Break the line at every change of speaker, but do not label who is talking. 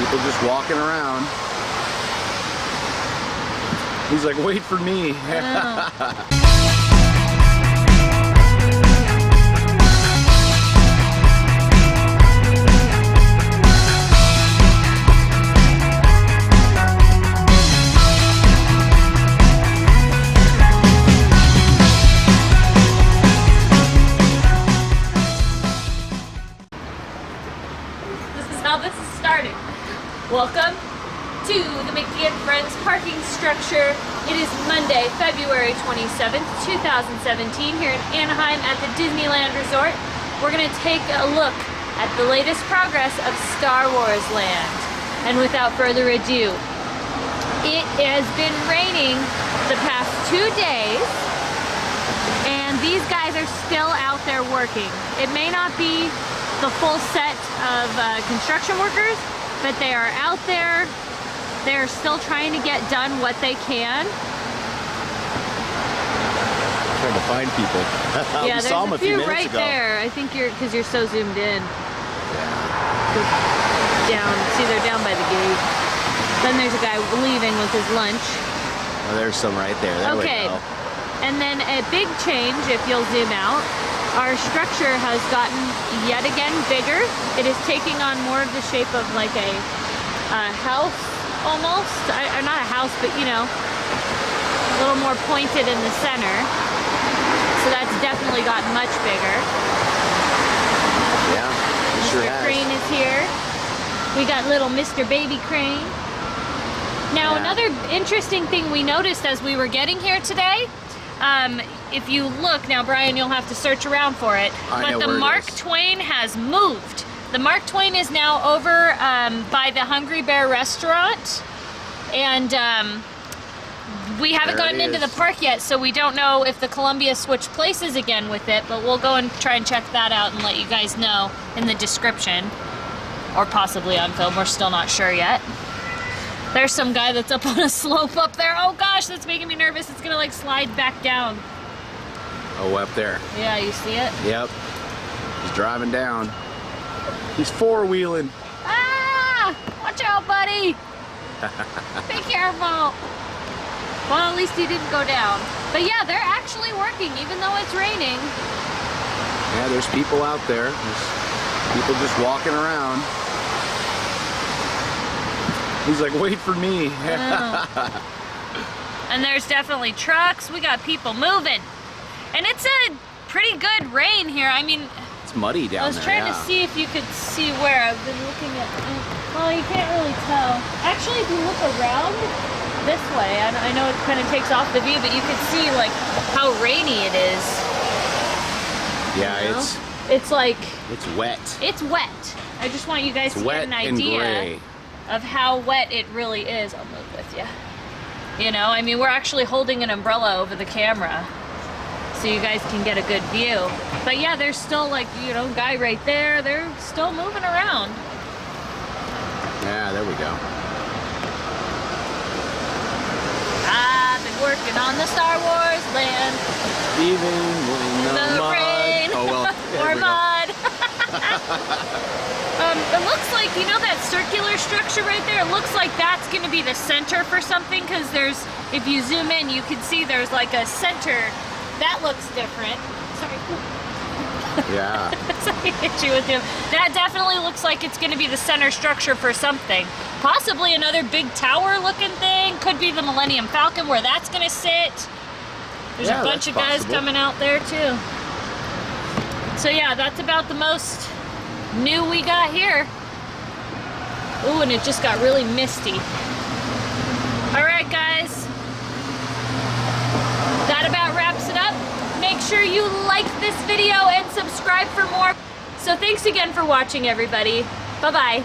People just walking around. He's like, wait for me.
How this is starting. Welcome to the Mickey and Friends parking structure. It is Monday, February 27th, 2017 here in Anaheim at the Disneyland Resort. We're going to take a look at the latest progress of StarWarsLand. And without further ado, it has been raining the past 2 days and these guys are still out there working. It may not be the full set of construction workers, but they are out there. They're still trying to get done what they can.
Trying to find people.
Yeah,
we saw them a few minutes
right
ago.
There. I think because you're so zoomed in. Down. See, they're down by the gate. Then there's a guy leaving with his lunch.
Oh, there's some right there. There
okay.
we go.
And then a big change, if you'll zoom out. Our structure has gotten yet again bigger. It is taking on more of the shape of like a house almost. Not a house, but you know, a little more pointed in the center. So that's definitely gotten much bigger.
Yeah, it sure has.
Mr. Crane is here. We got little Mr. Baby Crane. Now another interesting thing we noticed as we were getting here today, if you look, now Brian, you'll have to search around for it, but the Mark Twain has moved. The Mark Twain is now over by the Hungry Bear restaurant, and we haven't gotten into the park yet, so we don't know if the Columbia switched places again with it, but we'll go and try and check that out and let you guys know in the description, or possibly on film. We're still not sure yet. There's some guy that's up on a slope up there. Oh gosh, that's making me nervous. It's gonna like slide back down.
Oh, up there.
Yeah, you see it?
Yep. He's driving down. He's four-wheeling.
Ah! Watch out, buddy! Be careful! Well, at least he didn't go down. But yeah, they're actually working, even though it's raining.
Yeah, there's people out there. There's people just walking around. He's like, wait for me.
And there's definitely trucks. We got people moving. And it's a pretty good rain here. I mean,
it's muddy down there.
I was trying to see if you could see where. I've been looking at. Well, you can't really tell. Actually, if you look around this way, I know it kind of takes off the view, but you could see like how rainy it is.
Yeah,
you know? It's like
it's wet.
It's wet. I just want you guys to get an idea of how wet it really is. I'll move with you. You know, I mean, we're actually holding an umbrella over the camera so you guys can get a good view. But yeah, there's still like, you know, guy right there. They're still moving around.
Yeah, there we go.
I've been working on the StarWarsLand.
Even when the mud.
Rain.
Oh, well.
Or mud. It looks like, you know that circular structure right there? It looks like that's going to be the center for something, because there's, if you zoom in, you can see there's like a center. That looks different. Sorry.
Yeah.
Sorry, hit you with him. That definitely looks like it's going to be the center structure for something. Possibly another big tower looking thing. Could be the Millennium Falcon where that's going to sit. There's a bunch of guys coming out there too. So yeah, that's about the most new we got here. Ooh, and it just got really misty. All right, guys. That about wraps it up. Make sure you like this video and subscribe for more. So thanks again for watching, everybody. Bye-bye.